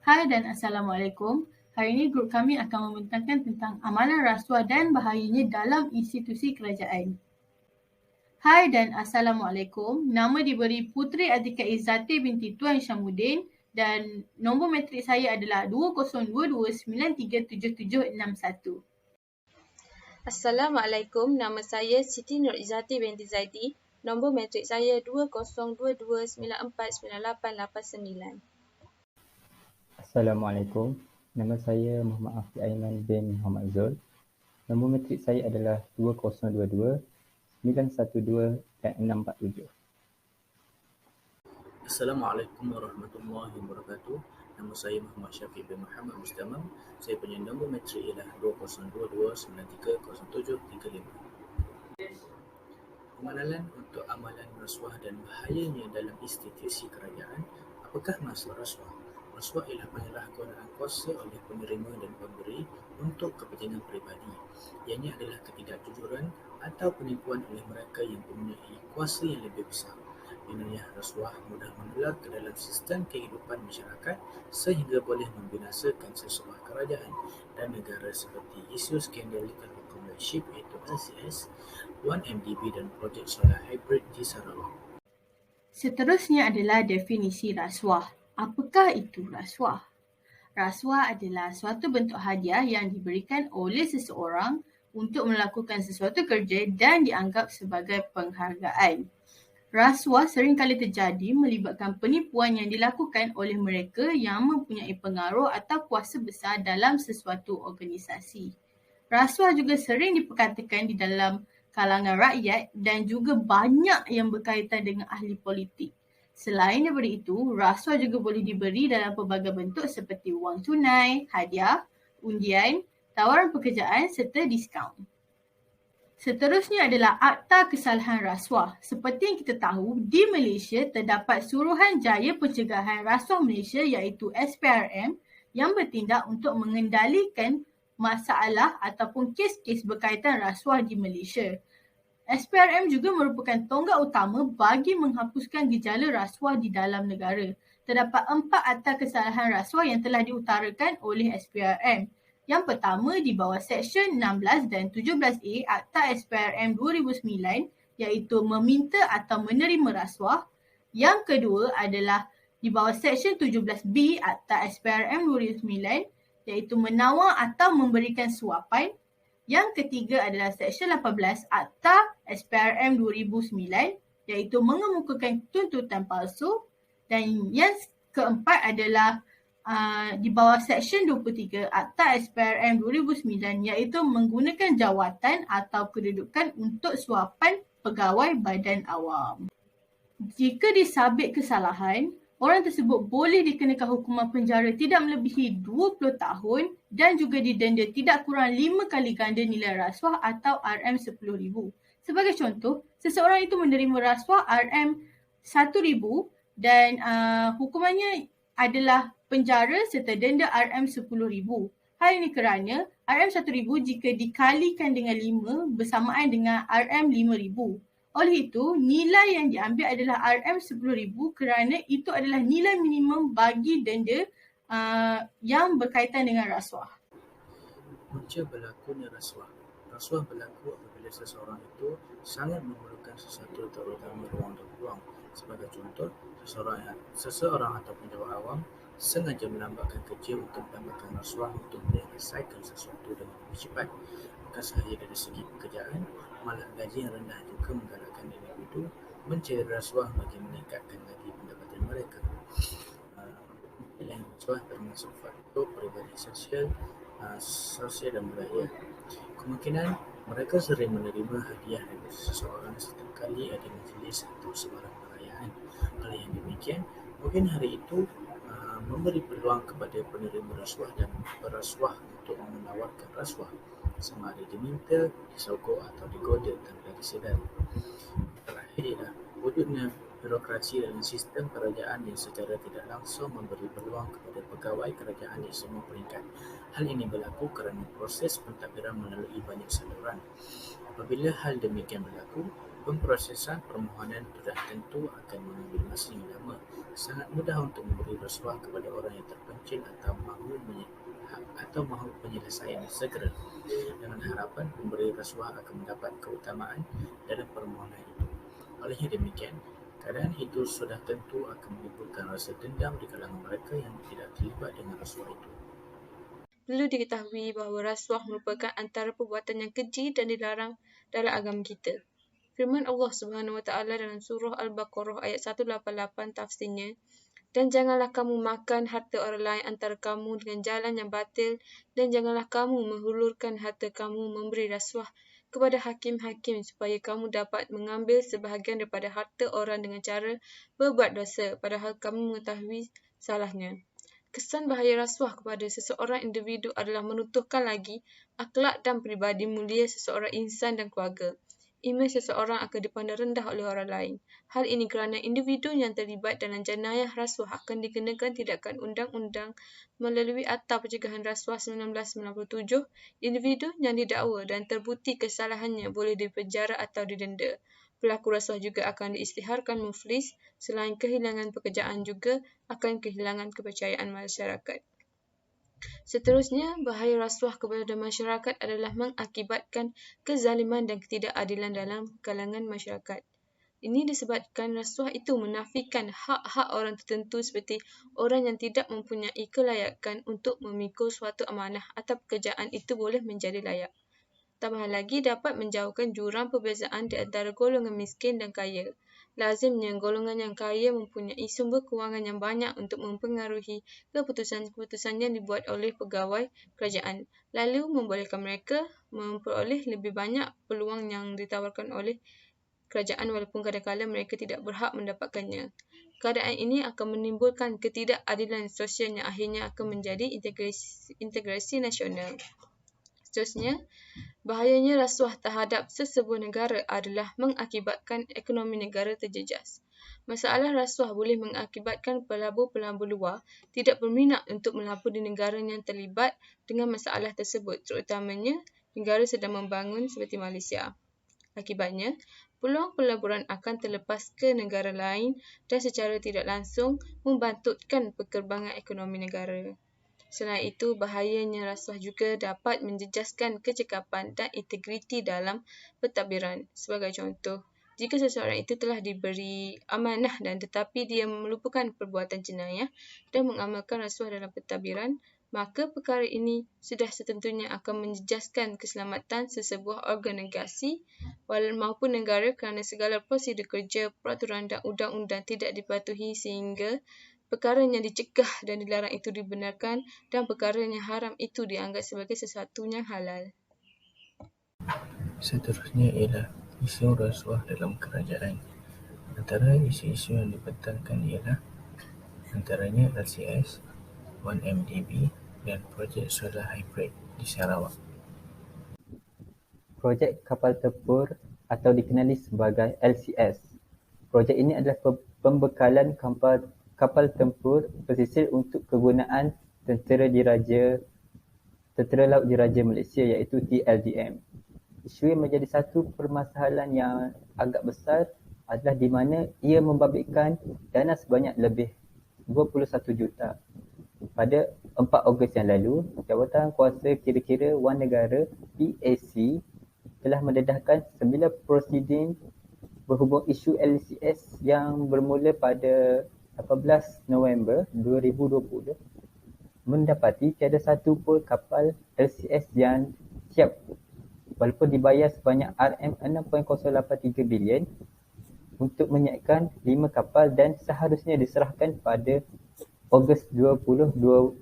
Hai dan Assalamualaikum. Hari ini grup kami akan membentangkan tentang amalan rasuah dan bahayanya dalam institusi kerajaan. Hai dan Assalamualaikum. Nama diberi Puteri Atika Izzati binti Tuan Syamuddin dan nombor matrik saya adalah 2022937761. Assalamualaikum, nama saya Siti Nur Izzati binti Zaidi. Nombor matrik saya 2022949889. Assalamualaikum, nama saya Muhammad Afiq Aiman bin Muhammad Zul. Nombor matrik saya adalah 2022 912 dan 647. Assalamualaikum warahmatullahi wabarakatuh. Nama saya Muhammad Syafiq bin Muhammad Mustamam. Saya punya nombor matrik ialah 2022930735. Pengalaman untuk amalan rasuah dan bahayanya dalam institusi kerajaan. Apakah maksud rasuah? Rasuah ialah penyalahgunaan kuasa oleh penerima dan pemberi untuk kepentingan peribadi. Ianya adalah ketidakjujuran atau penipuan oleh mereka yang mempunyai kuasa yang lebih besar. Minumnya rasuah mudah menular ke dalam sistem kehidupan masyarakat sehingga boleh membinasakan sesebuah kerajaan dan negara seperti isu skandal Telekom Ship iaitu LCS, 1MDB dan projek solar hybrid di Sarawak. Seterusnya adalah definisi rasuah. Apakah itu rasuah? Rasuah adalah suatu bentuk hadiah yang diberikan oleh seseorang untuk melakukan sesuatu kerja dan dianggap sebagai penghargaan. Rasuah seringkali terjadi melibatkan penipuan yang dilakukan oleh mereka yang mempunyai pengaruh atau kuasa besar dalam sesuatu organisasi. Rasuah juga sering diperkatakan di dalam kalangan rakyat dan juga banyak yang berkaitan dengan ahli politik. Selain daripada itu, rasuah juga boleh diberi dalam pelbagai bentuk seperti wang tunai, hadiah, undian, tawaran pekerjaan serta diskaun. Seterusnya adalah Akta Kesalahan Rasuah. Seperti yang kita tahu, di Malaysia terdapat Suruhanjaya Pencegahan Rasuah Malaysia iaitu SPRM yang bertindak untuk mengendalikan masalah ataupun kes-kes berkaitan rasuah di Malaysia. SPRM juga merupakan tonggak utama bagi menghapuskan gejala rasuah di dalam negara. Terdapat 4 Akta Kesalahan Rasuah yang telah diutarakan oleh SPRM. Yang pertama di bawah Seksyen 16 dan 17A Akta SPRM 2009 iaitu meminta atau menerima rasuah. Yang kedua adalah di bawah Seksyen 17B Akta SPRM 2009 iaitu menawar atau memberikan suapan. Yang ketiga adalah Seksyen 18 Akta SPRM 2009 iaitu mengemukakan tuntutan palsu. Dan yang keempat adalah di bawah Seksyen 23 Akta SPRM 2009 iaitu menggunakan jawatan atau kedudukan untuk suapan pegawai badan awam. Jika disabit kesalahan, orang tersebut boleh dikenakan hukuman penjara tidak melebihi 20 tahun dan juga didenda tidak kurang 5 kali ganda nilai rasuah atau RM10,000. Sebagai contoh, seseorang itu menerima rasuah RM1,000 dan hukumannya adalah penjara serta denda RM10,000. Hal ini kerana RM1,000 jika dikalikan dengan 5 bersamaan dengan RM5,000. Oleh itu, nilai yang diambil adalah RM10,000 kerana itu adalah nilai minimum bagi denda yang berkaitan dengan rasuah. Punca berlakunya rasuah. Rasuah berlaku apabila seseorang itu sangat memerlukan sesuatu terutama ruang dan peluang. Sebagai contoh, seseorang atau penjawat awam sengaja melambatkan kerja untuk mendapatkan rasuah untuk menyelesaikan sesuatu dengan lebih cepat. Bukan sahaja dari segi pekerjaan, malah gaji yang rendah juga menggalakkan individu mencari rasuah bagi meningkatkan lagi pendapatan mereka. Yang rasuah termasuk faktor peribadi sosial dan budaya. Kemungkinan mereka sering menerima hadiah dari seseorang setiap kali ada majlis atau sebarang perayaan. Kalau yang demikian, mungkin hari itu memberi peluang kepada penerima rasuah dan berasuah untuk menawarkan rasuah sama ada diminta, disogok atau digoda tanpa disedari. Terakhir ialah wujudnya birokrasi dalam sistem kerajaan yang secara tidak langsung memberi peluang kepada pegawai kerajaan di semua peringkat. Hal ini berlaku kerana proses pentadbiran melalui banyak saluran. Apabila hal demikian berlaku, Pemprosesan permohonan sudah tentu akan mengambil masa yang lama. Sangat mudah untuk memberi rasuah kepada orang yang terpencil atau mahu penyelesaian segera, dengan harapan pemberi rasuah akan mendapat keutamaan dalam permohonan itu. Olehnya demikian, keadaan itu sudah tentu akan menimbulkan rasa dendam di kalangan mereka yang tidak terlibat dengan rasuah itu. Perlu diketahui bahawa rasuah merupakan antara perbuatan yang keji dan dilarang dalam agama kita. Firman Allah Subhanahu Wa Taala dalam surah Al-Baqarah ayat 188 tafsirnya, dan janganlah kamu makan harta orang lain antara kamu dengan jalan yang batil, dan janganlah kamu menghulurkan harta kamu memberi rasuah kepada hakim-hakim supaya kamu dapat mengambil sebahagian daripada harta orang dengan cara berbuat dosa padahal kamu mengetahui salahnya. Kesan bahaya rasuah kepada seseorang individu adalah meruntuhkan lagi akhlak dan peribadi mulia seseorang insan dan keluarga. Imej seseorang akan dipandang rendah oleh orang lain. Hal ini kerana individu yang terlibat dalam jenayah rasuah akan dikenakan tindakan undang-undang melalui Akta Pencegahan Rasuah 1997. Individu yang didakwa dan terbukti kesalahannya boleh dipenjara atau didenda. Pelaku rasuah juga akan diisytiharkan muflis, selain kehilangan pekerjaan juga akan kehilangan kepercayaan masyarakat. Seterusnya, bahaya rasuah kepada masyarakat adalah mengakibatkan kezaliman dan ketidakadilan dalam kalangan masyarakat. Ini disebabkan rasuah itu menafikan hak-hak orang tertentu seperti orang yang tidak mempunyai kelayakan untuk memikul suatu amanah atau pekerjaan itu boleh menjadi layak. Tambahan lagi dapat menjauhkan jurang perbezaan di antara golongan miskin dan kaya. Lazimnya golongan yang kaya mempunyai sumber kewangan yang banyak untuk mempengaruhi keputusan-keputusan yang dibuat oleh pegawai kerajaan, lalu membolehkan mereka memperoleh lebih banyak peluang yang ditawarkan oleh kerajaan walaupun kadang-kadang mereka tidak berhak mendapatkannya. Keadaan ini akan menimbulkan ketidakadilan sosial yang akhirnya akan menjadi integrasi nasional. Seterusnya, bahayanya rasuah terhadap sesebuah negara adalah mengakibatkan ekonomi negara terjejas. Masalah rasuah boleh mengakibatkan pelabur-pelabur luar tidak berminat untuk melabur di negara yang terlibat dengan masalah tersebut, terutamanya negara sedang membangun seperti Malaysia. Akibatnya, peluang pelaburan akan terlepas ke negara lain dan secara tidak langsung membantutkan perkembangan ekonomi negara. Selain itu, bahayanya rasuah juga dapat menjejaskan kecekapan dan integriti dalam pentadbiran. Sebagai contoh, jika seseorang itu telah diberi amanah dan tetapi dia melupakan perbuatan jenayah dan mengamalkan rasuah dalam pentadbiran, maka perkara ini sudah setentunya akan menjejaskan keselamatan sesebuah organisasi maupun negara kerana segala prosedur kerja, peraturan dan undang-undang tidak dipatuhi sehingga perkara yang dicegah dan dilarang itu dibenarkan dan perkara yang haram itu dianggap sebagai sesuatu yang halal. Seterusnya ialah isu rasuah dalam kerajaan. Antara isu-isu yang dibentangkan ialah antaranya LCS, 1MDB dan projek solar hybrid di Sarawak. Projek kapal tempur atau dikenali sebagai LCS. Projek ini adalah pembekalan kapal tempur pesisir untuk kegunaan Tentera Laut Diraja Malaysia iaitu TLDM. Isu yang menjadi satu permasalahan yang agak besar adalah di mana ia membabitkan dana sebanyak lebih 21 juta. Pada 4 Ogos yang lalu, Jabatan Kuasa Kira-kira Wang Negara PAC telah mendedahkan 9 prosiding berhubung isu LCS yang bermula pada 18 November 2020 mendapati tiada satu pun kapal LCS yang siap walaupun dibayar sebanyak RM6.083 bilion untuk menyiapkan 5 kapal dan seharusnya diserahkan pada Ogos 2022.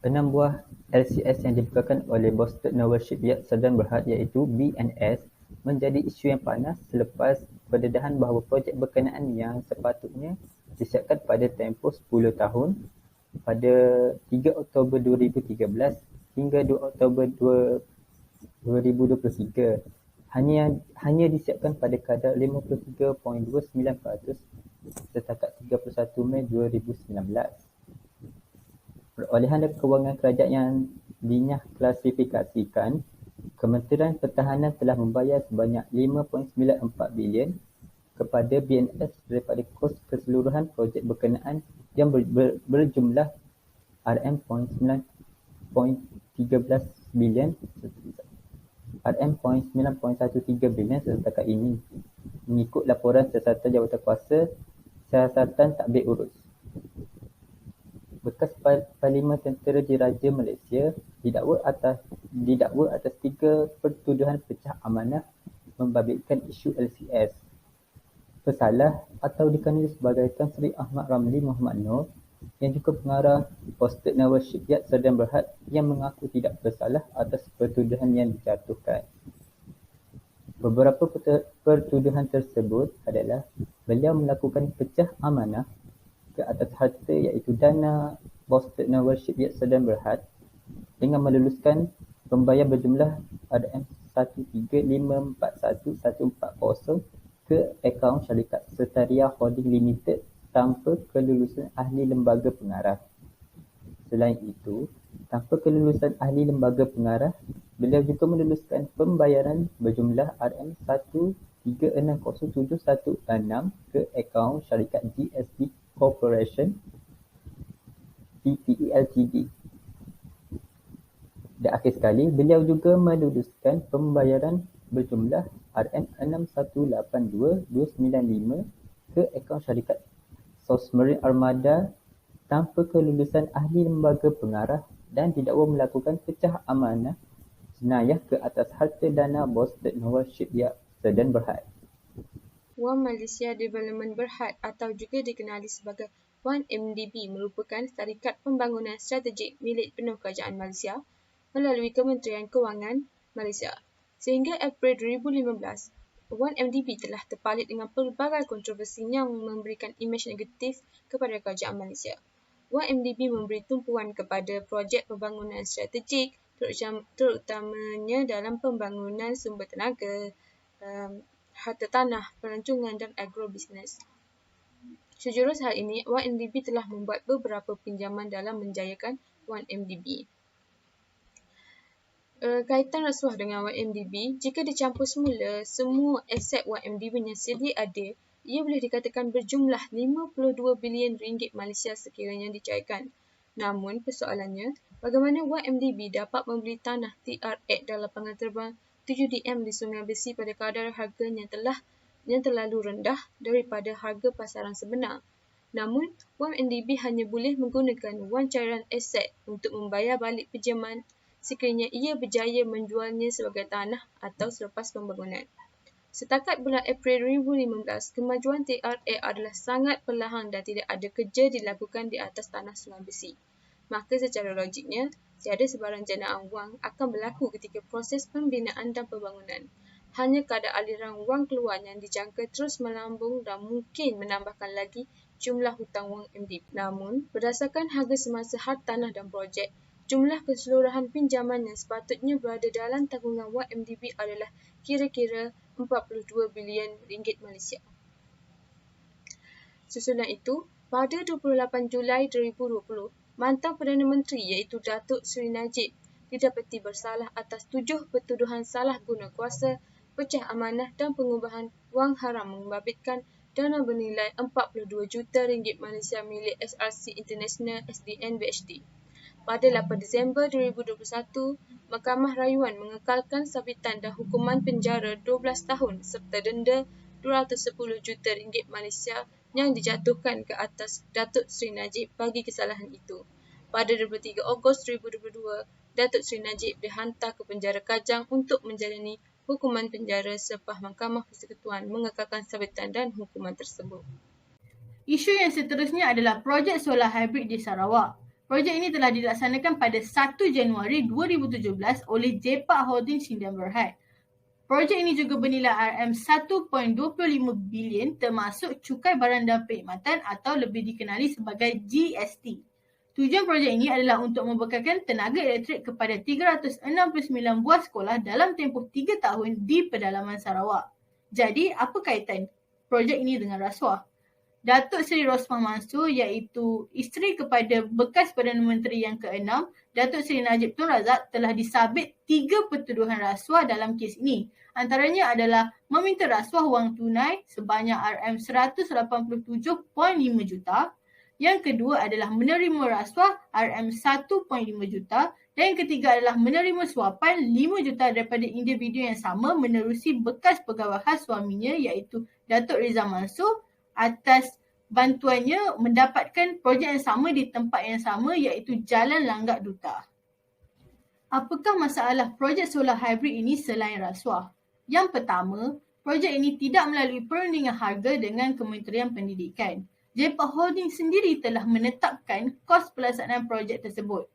6 buah LCS yang dibukakan oleh Boston Naval Shipyard Sdn Bhd iaitu BNS menjadi isu yang panas selepas pendedahan bahawa projek berkenaan yang sepatutnya disiapkan pada tempoh 10 tahun pada 3 Oktober 2013 hingga 2 Oktober 2023 hanya disiapkan pada kadar 53.29% setakat 31 Mei 2019. Perolehan kewangan kerajaan yang dinyah klasifikasikan, Kementerian Pertahanan telah membayar sebanyak 5.94 bilion kepada BNS daripada kos keseluruhan projek berkenaan yang berjumlah RM9.13 bilion RM9.13 bilion setakat ini, mengikut laporan siasatan jawatankuasa siasatan tadbir urus. Bekas Parlimen Tentera Diraja Malaysia didakwa atas 3 pertuduhan pecah amanah membabitkan isu LCS. Pesalah atau dikenali sebagai Tan Sri Ahmad Ramli Muhammad Noor yang juga pengarah Posted Naval Shipyard Sdn Bhd yang mengaku tidak bersalah atas pertuduhan yang dijatuhkan. Beberapa pertuduhan tersebut adalah beliau melakukan pecah amanah ke atas harta iaitu dana Posted Naval Shipyard Sdn Bhd dengan meluluskan pembayar berjumlah RM13541140 ke akaun syarikat Setaria Holding Limited tanpa kelulusan ahli lembaga pengarah. Selain itu, tanpa kelulusan ahli lembaga pengarah, beliau juga meluluskan pembayaran berjumlah RM1360716 ke akaun syarikat GSD Corporation Pte Ltd. Dan akhir sekali, beliau juga meluluskan pembayaran berjumlah RM6182,295 ke akaun syarikat Sosmarine Armada tanpa kelulusan ahli lembaga pengarah dan didakwa melakukan pecah amanah jenayah ke atas harta dana Posted Naval Shipyard Sdn Bhd. One Malaysia Development Berhad atau juga dikenali sebagai 1MDB merupakan syarikat pembangunan strategik milik penuh kerajaan Malaysia melalui Kementerian Kewangan Malaysia. Sehingga April 2015, 1MDB telah terpalit dengan pelbagai kontroversi yang memberikan imej negatif kepada kerajaan Malaysia. 1MDB memberi tumpuan kepada projek pembangunan strategik terutamanya dalam pembangunan sumber tenaga, harta tanah, pelancongan dan agrobisnes. Sejurus hal ini, 1MDB telah membuat beberapa pinjaman dalam menjayakan 1MDB. Kaitan rasuah dengan 1MDB, jika dicampur semula semua aset 1MDB yang sedia ada, ia boleh dikatakan berjumlah 52 bilion ringgit Malaysia sekiranya dicairkan. Namun, persoalannya, bagaimana 1MDB dapat membeli tanah TR8 dan lapangan terbang 7DM di Sungai Besi pada kadar harga yang terlalu rendah daripada harga pasaran sebenar. Namun, 1MDB hanya boleh menggunakan wang cairan aset untuk membayar balik pinjaman sekiranya ia berjaya menjualnya sebagai tanah atau selepas pembangunan. Setakat bulan April 2015, kemajuan TRA adalah sangat perlahan dan tidak ada kerja dilakukan di atas tanah Sungai Besi. Maka secara logiknya, tiada sebarang jenaan wang akan berlaku ketika proses pembinaan dan pembangunan. Hanya kadar aliran wang keluar yang dijangka terus melambung dan mungkin menambahkan lagi jumlah hutang wang MDB. Namun, berdasarkan harga semasa hartanah dan projek, jumlah keseluruhan pinjaman yang sepatutnya berada dalam tanggungan 1MDB adalah kira-kira 42 bilion ringgit Malaysia. Susulan itu, pada 28 Julai 2020, mantan Perdana Menteri iaitu Datuk Seri Najib didapati bersalah atas 7 pertuduhan salah guna kuasa, pecah amanah dan pengubahan wang haram membabitkan dana bernilai 42 juta ringgit Malaysia milik SRC International SDN BHD. Pada 8 Disember 2021, Mahkamah Rayuan mengekalkan sabitan dan hukuman penjara 12 tahun serta denda 210 juta ringgit Malaysia yang dijatuhkan ke atas Datuk Seri Najib bagi kesalahan itu. Pada 23 Ogos 2022, Datuk Seri Najib dihantar ke penjara Kajang untuk menjalani hukuman penjara selepas Mahkamah Persekutuan mengekalkan sabitan dan hukuman tersebut. Isu yang seterusnya adalah projek solar hybrid di Sarawak. Projek ini telah dilaksanakan pada 1 Januari 2017 oleh JPAC Holding Sdn Bhd. Projek ini juga bernilai RM1.25 bilion termasuk cukai barang dan perkhidmatan atau lebih dikenali sebagai GST. Tujuan projek ini adalah untuk membekalkan tenaga elektrik kepada 369 buah sekolah dalam tempoh 3 tahun di pedalaman Sarawak. Jadi, apa kaitan projek ini dengan rasuah? Datuk Seri Rosmah Mansor iaitu isteri kepada bekas Perdana Menteri yang ke-6, Datuk Seri Najib Tun Razak telah disabit 3 pertuduhan rasuah dalam kes ini. Antaranya adalah meminta rasuah wang tunai sebanyak RM187.5 juta. Yang kedua adalah menerima rasuah RM1.5 juta. Dan yang ketiga adalah menerima suapan 5 juta daripada individu yang sama menerusi bekas pegawai khas suaminya iaitu Datuk Rizal Mansor atas bantuannya mendapatkan projek yang sama di tempat yang sama iaitu Jalan Langgak Duta. Apakah masalah projek solar hybrid ini selain rasuah? Yang pertama, projek ini tidak melalui perundingan harga dengan Kementerian Pendidikan. J-PAC Holding sendiri telah menetapkan kos pelaksanaan projek tersebut.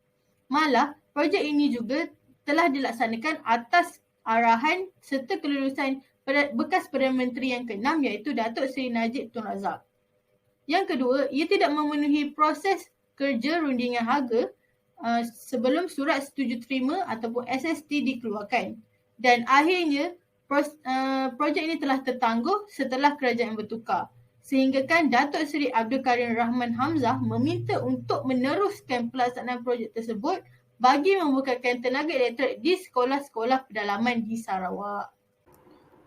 Malah, projek ini juga telah dilaksanakan atas arahan serta kelulusan bekas Perdana Menteri yang ke-6 iaitu Datuk Seri Najib Tun Razak. Yang kedua, ia tidak memenuhi proses kerja rundingan harga sebelum surat setuju terima ataupun SST dikeluarkan. Dan akhirnya, projek ini telah tertangguh setelah kerajaan bertukar. Sehinggakan Datuk Seri Abdul Karim Rahman Hamzah meminta untuk meneruskan pelaksanaan projek tersebut bagi membukakan tenaga elektrik di sekolah-sekolah pedalaman di Sarawak.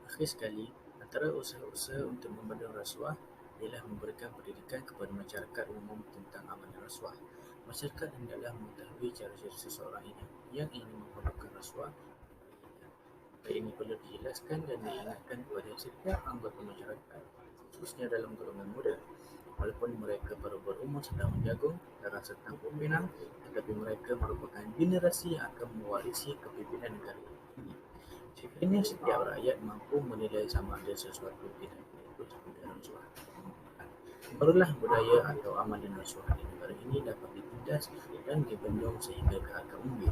Akhir sekali, antara usaha-usaha untuk membendung rasuah ialah memberikan pendidikan kepada masyarakat umum tentang amalan rasuah. Masyarakat hendaklah mengetahui cara-cara seseorang yang ingin memerlukan rasuah. Ini perlu dijelaskan dan diingatkan kepada setiap anggota masyarakat, khususnya dalam golongan muda. Walaupun mereka baru berumur sedang menjagung darah serta pembinaan, tetapi mereka merupakan generasi yang akan mewarisi kepimpinan negara ini. Sekiranya setiap rakyat mampu menilai sama ada sesuatu tidak ikut kepada rasuah, barulah budaya atau amalan rasuah di negara ini dapat ditindas dan dibendung sehingga ke akar umbi.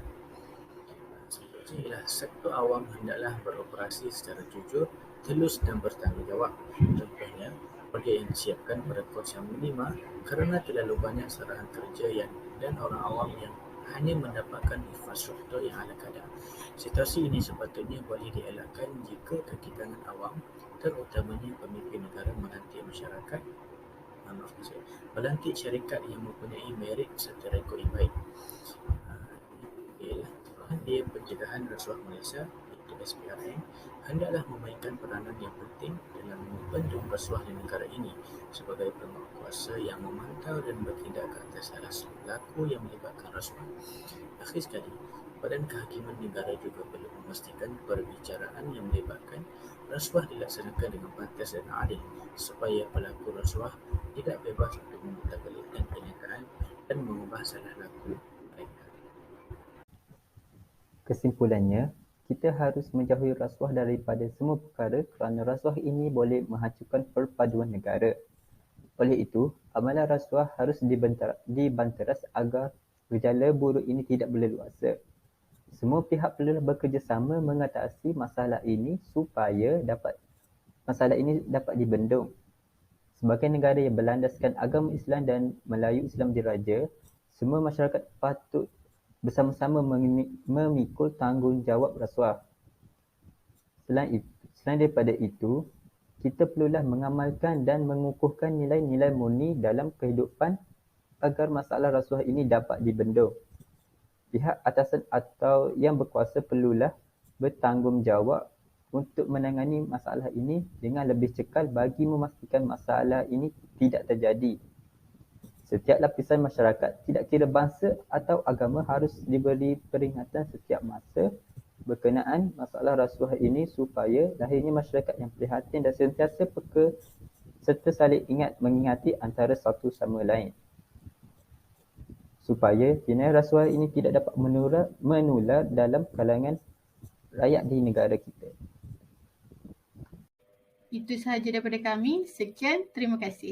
Seterusnya ialah sektor awam hendaklah beroperasi secara jujur, telus dan bertanggungjawab. Contohnya, projek yang disiapkan pada kos yang minima kerana terlalu banyak sarahan kerja dan orang awam yang hanya mendapatkan infrastruktur yang ala kadar. Situasi ini sepatutnya boleh dielakkan jika kaki tangan awam, terutamanya pemimpin negara, melantik syarikat yang mempunyai merit serta rekod yang baik. Ialah Suruhanjaya Pencegahan Rasuah Malaysia iaitu SPRM hendaklah memainkan peranan yang penting dalam membendung rasuah di negara ini sebagai penguatkuasa yang memantau dan bertindak ke atas alas berlaku yang melibatkan rasuah. Akhir sekali, Badan Kehakiman Negara juga perlu memastikan perbicaraan yang melibatkan rasuah dilaksanakan dengan pantas dan adil supaya pelaku rasuah tidak bebas untuk memutabelikkan kenyataan dan mengubah salah laku mereka. Kesimpulannya, kita harus menjauhi rasuah daripada semua perkara kerana rasuah ini boleh menghancurkan perpaduan negara. Oleh itu, amalan rasuah harus dibanteras agar gejala buruk ini tidak berleluasa. Semua pihak perlu bekerjasama mengatasi masalah ini supaya masalah ini dapat dibendung. Sebagai negara yang berlandaskan agama Islam dan Melayu Islam diraja, semua masyarakat patut bersama-sama memikul tanggungjawab rasuah. Selain daripada itu, kita perlulah mengamalkan dan mengukuhkan nilai-nilai murni dalam kehidupan agar masalah rasuah ini dapat dibendung. Pihak atasan atau yang berkuasa perlulah bertanggungjawab untuk menangani masalah ini dengan lebih cekal bagi memastikan masalah ini tidak terjadi. Setiap lapisan masyarakat, tidak kira bangsa atau agama, harus diberi peringatan setiap masa berkenaan masalah rasuah ini supaya lahirnya masyarakat yang prihatin dan sentiasa peka serta saling ingat mengingati antara satu sama lain. Supaya jenayah rasuah ini tidak dapat menular dalam kalangan rakyat di negara kita. Itu sahaja daripada kami. Sekian, terima kasih.